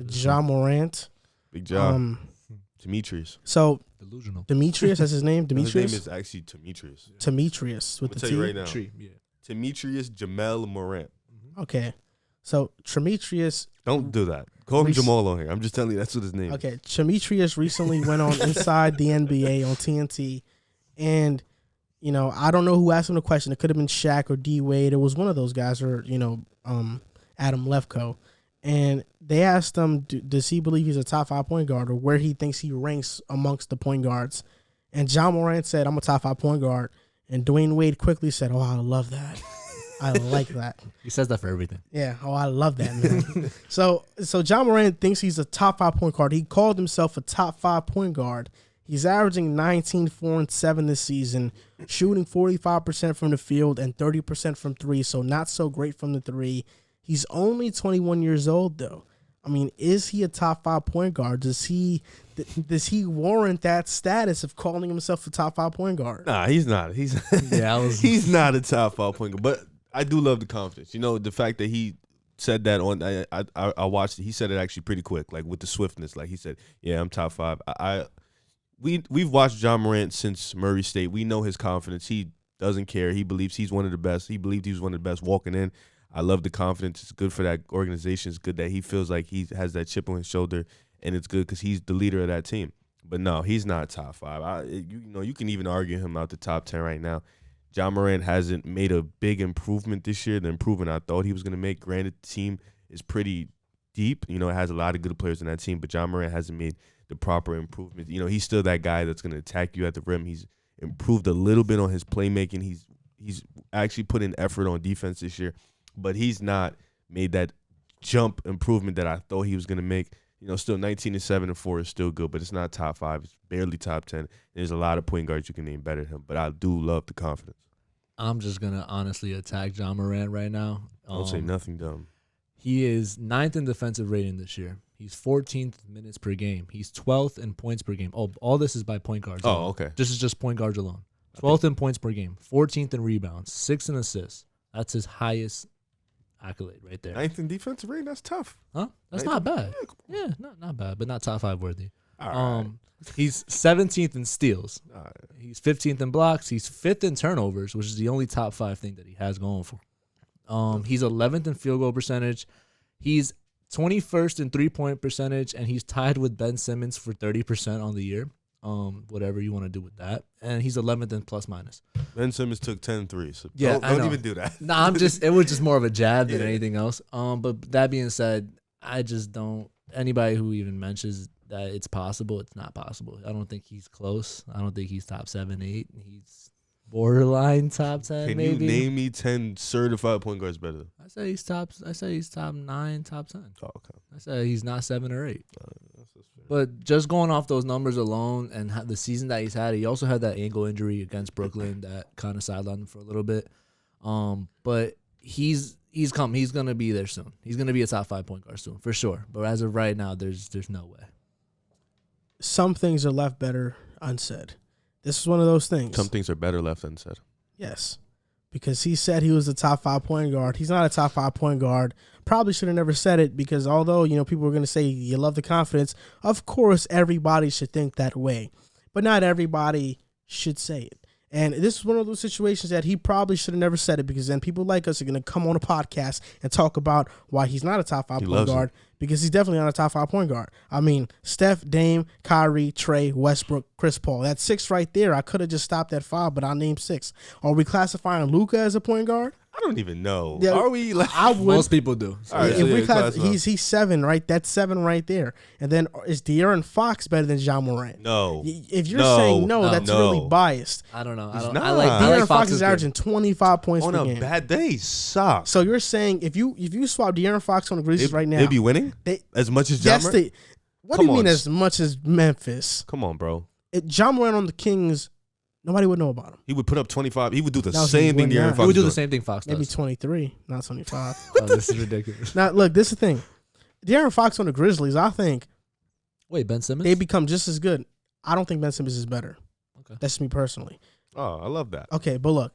Ja Morant. Big job. Demetrius. So Delusional. Demetrius, that's his name. No, his Demetrius. name is actually Demetrius. Demetrius with I'm the gonna tell you T. right now. Tree. Yeah. Demetrius Jamel Morant. Okay, so Demetrius. Don't do that. Call him Rec- Jamal on here. I'm just telling you that's what his name is. Okay, Demetrius recently went on Inside the NBA on TNT, and I don't know who asked him the question. It could have been Shaq or D Wade. It was one of those guys, or Adam Lefko, and they asked him, does he believe he's a top 5 point guard, or where he thinks he ranks amongst the point guards? And John Morant said, "I'm a top 5 point guard," and Dwayne Wade quickly said, "Oh, I love that. I like that." He says that for everything. Yeah. Oh, I love that, man. So John Morant thinks he's a top 5 point guard. He called himself a top 5 point guard. He's averaging 19, 4, and 7 this season, shooting 45% from the field and 30% from 3, so not so great from the 3. He's only 21 years old, though. I mean, is he a top 5 point guard? Does he warrant that status of calling himself a top 5 point guard? Nah, he's not. He's he's not a top 5 point guard. But I do love the confidence. The fact that he said that on I watched it. He said it actually pretty quick, like with the swiftness. Like he said, "Yeah, I'm top 5." We've watched John Morant since Murray State. We know his confidence. He doesn't care. He believes he's one of the best. He believed he was one of the best walking in. I love the confidence. It's good for that organization. It's good that he feels like he has that chip on his shoulder, and it's good because he's the leader of that team. But no, he's not top 5. You can even argue him out the top 10 right now. John Morant hasn't made a big improvement this year, the improvement I thought he was going to make. Granted, the team is pretty deep. It has a lot of good players in that team, but John Morant hasn't made the proper improvement. He's still that guy that's going to attack you at the rim. He's improved a little bit on his playmaking. He's actually put in effort on defense this year, but he's not made that jump improvement that I thought he was going to make. Still 19 and 7 and 4 is still good, but it's not top 5. It's barely top 10. There's a lot of point guards you can name better than him, but I do love the confidence. I'm just going to honestly attack John Morant right now. Don't say nothing dumb. He is 9th in defensive rating this year. He's 14th minutes per game. He's 12th in points per game. Oh, all this is by point guards. Oh, okay. This is just point guards alone. 12th in points per game. 14th in rebounds. 6th in assists. That's his highest accolade right there. 9th in defensive rating, that's tough. Huh? That's not bad. Yeah, not bad, but not top 5 worthy. All right. He's 17th in steals. All right. He's 15th in blocks. He's 5th in turnovers, which is the only top 5 thing that he has going for. He's 11th in field goal percentage. He's 21st in three-point percentage, and he's tied with Ben Simmons for 30% on the year. Whatever you want to do with that. And he's 11th in plus minus. Ben Simmons took 10 threes. So Yeah, don't even do that. Nah, it was just more of a jab than anything else. But that being said, I just don't, anybody who even mentions that it's possible, it's not possible. I don't think he's close. I don't think he's top 7, 8. He's borderline top 10, Can maybe. you name me 10 certified point guards better? I say he's top 9, top 10. Oh, okay. I say he's not 7 or 8. But just going off those numbers alone and the season that he's had, he also had that ankle injury against Brooklyn that kind of sidelined him for a little bit. But he's come. He's gonna be there soon. He's gonna be a top 5 point guard soon for sure. But as of right now, there's no way. Some things are left better unsaid. This is one of those things. Some things are better left unsaid. Yes. Because he said he was a top 5 point guard. He's not a top 5 point guard. Probably should have never said it because although, people were going to say you love the confidence, of course everybody should think that way. But not everybody should say it. And this is one of those situations that he probably should have never said it because then people like us are going to come on a podcast and talk about why he's not a top 5 point guard because he's definitely not a top 5 point guard. I mean, Steph, Dame, Kyrie, Trey, Westbrook, Chris Paul. That's 6 right there. I could have just stopped at 5, but I named 6. Are we classifying Luka as a point guard? I don't even know. Yeah, are we? Most people do. All right, if he's 7, right? That's 7 right there. And then is De'Aaron Fox better than Ja Morant? No. If you're saying no, that's really biased. I don't know. Not. I like De'Aaron Fox is is averaging 25 points on per a game. bad day. Sucks. So you're saying if you swap De'Aaron Fox on the Grizzlies right now, they'd be winning as much as Ja Morant? What do you mean as much as Memphis? Come on, bro. Ja Morant on the Kings, nobody would know about him. He would put up 25. He would do the No, same thing De'Aaron Fox He would do doing. the same thing Fox does. Maybe 23, not 25. Oh, this is ridiculous. Now, look, this is the thing. De'Aaron Fox on the Grizzlies, I think Wait, Ben Simmons? they become just as good. I don't think Ben Simmons is better. Okay. That's me personally. Oh, I love that. Okay, but look,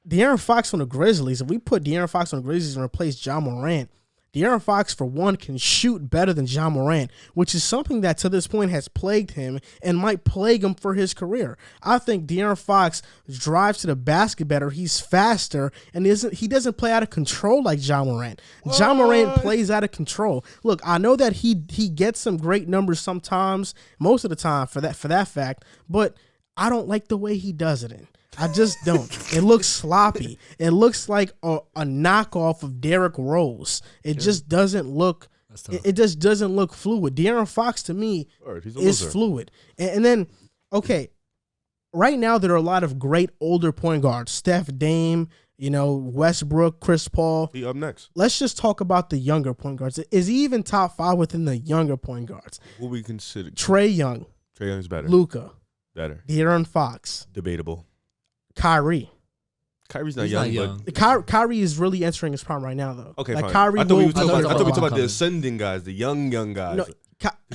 De'Aaron Fox on the Grizzlies, if we put De'Aaron Fox on the Grizzlies and replace Ja Morant, De'Aaron Fox, for one, can shoot better than Ja Morant, which is something that to this point has plagued him and might plague him for his career. I think De'Aaron Fox drives to the basket better. He's faster, and he doesn't play out of control like Ja Morant. Ja Morant plays out of control. Look, I know that he gets some great numbers sometimes, most of the time for that fact, but I don't like the way he does it. I just don't. It looks sloppy. It looks like a knockoff of Derrick Rose. It just doesn't look. It just doesn't look fluid. De'Aaron Fox to me is fluid. And then, okay, right now there are a lot of great older point guards. Steph, Dame, Westbrook, Chris Paul. He up next. Let's just talk about the younger point guards. Is he even top 5 within the younger point guards? What we consider? Trae Young. Trae Young's better. Luka. Better. De'Aaron Fox. Debatable. Kyrie. Kyrie's not young. But Kyrie is really entering his prime right now, though. Okay, like fine. Kyrie I thought we were talking about the ascending guys, the young guys. No,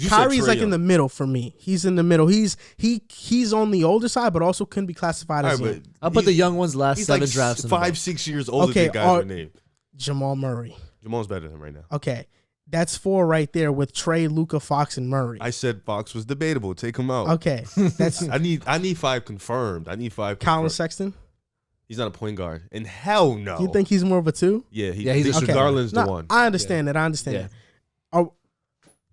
Kyrie's like in the middle for me. He's in the middle. He's on the older side, but also can be classified as young. I'll put the young ones last 7 drafts. 5-6 years older than guys in name. Jamal Murray. Jamal's better than him right now. Okay. That's 4 right there with Trae, Luka, Fox, and Murray. I said Fox was debatable. Take him out. Okay. That's I need 5 confirmed. Colin Sexton? He's not a point guard. And hell no. You think he's more of a 2? Yeah, he's Garland's the one. I understand that. I understand that.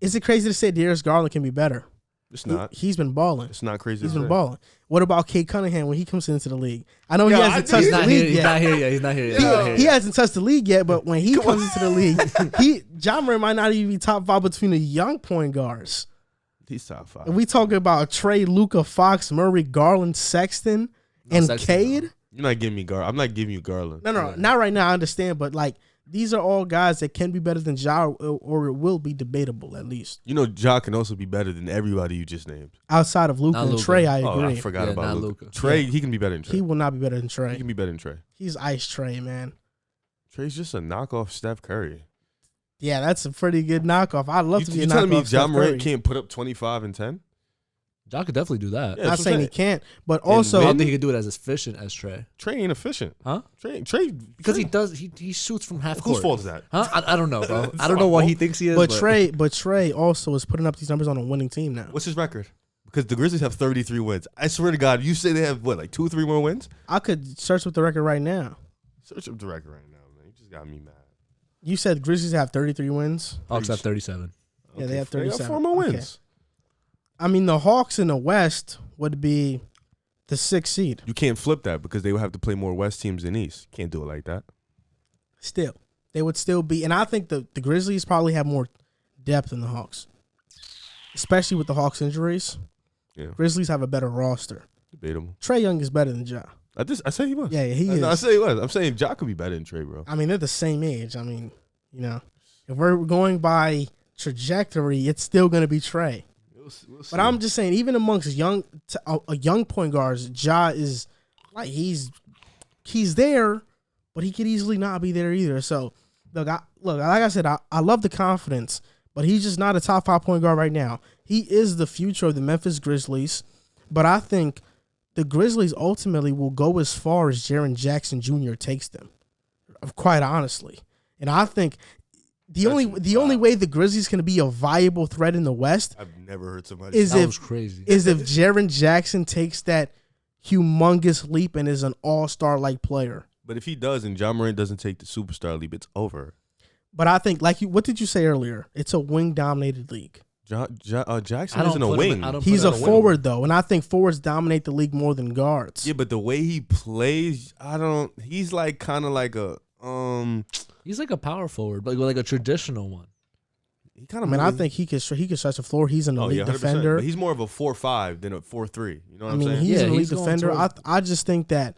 Is it crazy to say Darius Garland can be better? It's not. He's been balling. It's not crazy. He's been balling. What about Kate Cunningham when he comes into the league? I know he hasn't touched the league yet. He's not here yet. He hasn't touched the league yet, but when he comes into the league, Ja Morant might not even be top 5 between the young point guards. He's top 5. And we talking about Trae, Luka, Fox, Murray, Garland, Sexton, and Cade. You're not giving me Garland. I'm not giving you Garland. No, not right now. I understand, but like these are all guys that can be better than Ja, or it will be debatable at least. Ja can also be better than everybody you just named. Outside of Luka and Trae, I agree. Oh, I forgot about Luka. Trae, he can be better than Trae. He will not be better than Trae. He can be better than Trae. He's ice Trae, man. Trae's just a knockoff Steph Curry. Yeah, that's a pretty good knockoff. I'd love to be a knockoff. You telling me Ja Morant can't put up 25 and 10? Ja could definitely do that. Yeah, not saying he can't, but also I don't think he could do it as efficient as Trae. Trae ain't efficient, huh? Trae because he does. He shoots from half court. Whose fault is that? Huh? I don't know, bro. I don't know what he thinks he is. But Trae also is putting up these numbers on a winning team now. What's his record? Because the Grizzlies have 33 wins. I swear to God, you say they have what, like 2 or 3 more wins? I could search up the record right now. Search up the record right now, man. You just got me mad. You said Grizzlies have 33 wins. Hawks have 37. Yeah, they have 37. They got 4 more wins. Okay. I mean, the Hawks in the West would be the 6th seed. You can't flip that because they would have to play more West teams than East. Can't do it like that. Still, they would still be. And I think the Grizzlies probably have more depth than the Hawks, especially with the Hawks' injuries. Yeah. Grizzlies have a better roster. Debatable. Trae Young is better than Ja. I said he was. Yeah, he is. I said he was. I'm saying Ja could be better than Trae, bro. I mean, they're the same age. I mean, if we're going by trajectory, it's still going to be Trae. We'll but I'm just saying, even amongst young point guards, Ja is like he's there, but he could easily not be there either. So look, like I said, I love the confidence, but he's just not a top 5 point guard right now. He is the future of the Memphis Grizzlies, but I think the Grizzlies ultimately will go as far as Jaren Jackson Jr. takes them, quite honestly. And I think the only way the Grizzlies can be a viable threat in the West, I've never heard somebody. Is if Jaren Jackson takes that humongous leap and is an all-star like player. But if he does and Ja Morant doesn't take the superstar leap, it's over. But I think, what did you say earlier? It's a wing-dominated league. Jackson isn't a wing. He's a forward, though, and I think forwards dominate the league more than guards. Yeah, but the way he plays, he's like kind of like a He's like a power forward, but like a traditional one. He kind of. I think he can stretch the floor. He's an elite defender. But he's more of a 4-5 than a 4-3. You know what I'm saying? He's an elite defender. I just think that,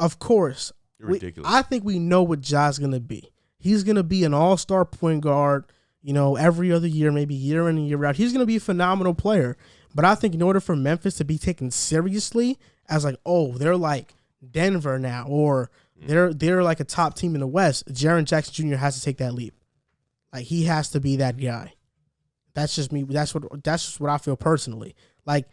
of course, ridiculous. I think we know what Ja's gonna be. He's gonna be an all-star point guard. Every other year, maybe year in and year out. He's gonna be a phenomenal player. But I think in order for Memphis to be taken seriously as like, oh, they're like Denver now, or they're like a top team in the West, Jaren Jackson Jr. has to take that leap. Like, he has to be that guy. That's just me. That's just what I feel personally. Like,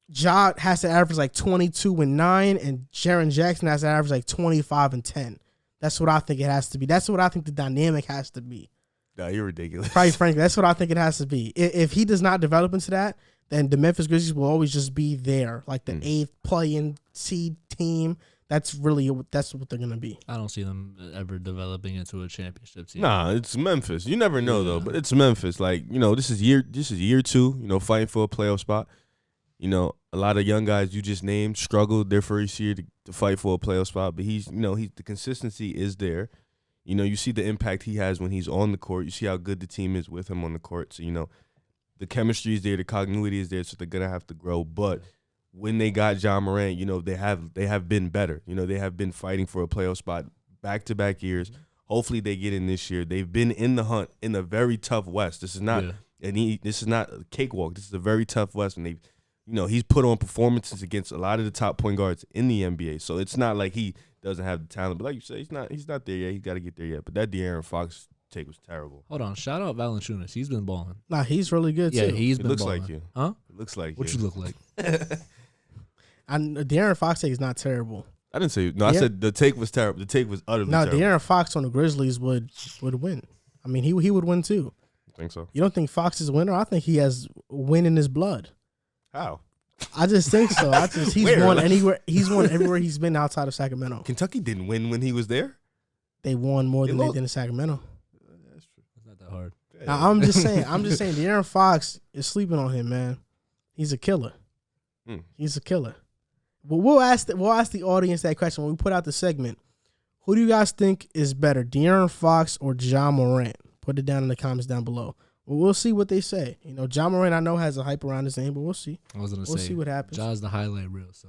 Ja has to average like 22 and 9, and Jaren Jackson has to average like 25 and 10. That's what I think it has to be. That's what I think the dynamic has to be. Nah, you're ridiculous. Quite frankly, that's what I think it has to be. If he does not develop into that, then the Memphis Grizzlies will always just be there, like the 8th play-in seed team. That's what they're gonna be. I don't see them ever developing into a championship team. Nah, it's Memphis. You never know though, but it's Memphis. Like, this is year 2. Fighting for a playoff spot. A lot of young guys you just named struggled their first year to fight for a playoff spot, but he's the consistency is there. You see the impact he has when he's on the court. You see how good the team is with him on the court. So the chemistry is there, the continuity is there. So they're gonna have to grow, but when they got Ja Morant, they have been better. They have been fighting for a playoff spot back-to-back years. Hopefully they get in this year. They've been in the hunt in a very tough West. This is not this is not a cakewalk. This is a very tough West, and he's put on performances against a lot of the top point guards in the NBA. So it's not like he doesn't have the talent. But like you said, he's not there yet. He's got to get there yet. But that De'Aaron Fox take was terrible. Hold on, shout out Valanciunas. He's been balling. Nah, he's really good too. Yeah, he's been looks balling. like you. Huh? It looks like what you. you look like? De'Aaron Fox take is not terrible. I didn't say no. I said the take was terrible. The take was utterly terrible. De'Aaron Fox on the Grizzlies would win. I mean, he would win too. I think so. You don't think Fox is a winner? I think he has win in his blood. How? I just think so. He's won anywhere. He's won everywhere he's been outside of Sacramento. Kentucky didn't win when he was there. They won more than they did in Sacramento. That's true. It's not that hard. Now, I'm just saying. De'Aaron Fox is sleeping on him, man. He's a killer. He's a killer. But we'll ask the audience that question when we put out the segment. Who do you guys think is better, De'Aaron Fox or Ja Morant? Put it down in the comments down below. Well, we'll see what they say. Ja Morant, I know, has a hype around his name, but we'll see. I was gonna say we'll see what happens. Ja's the highlight reel. So.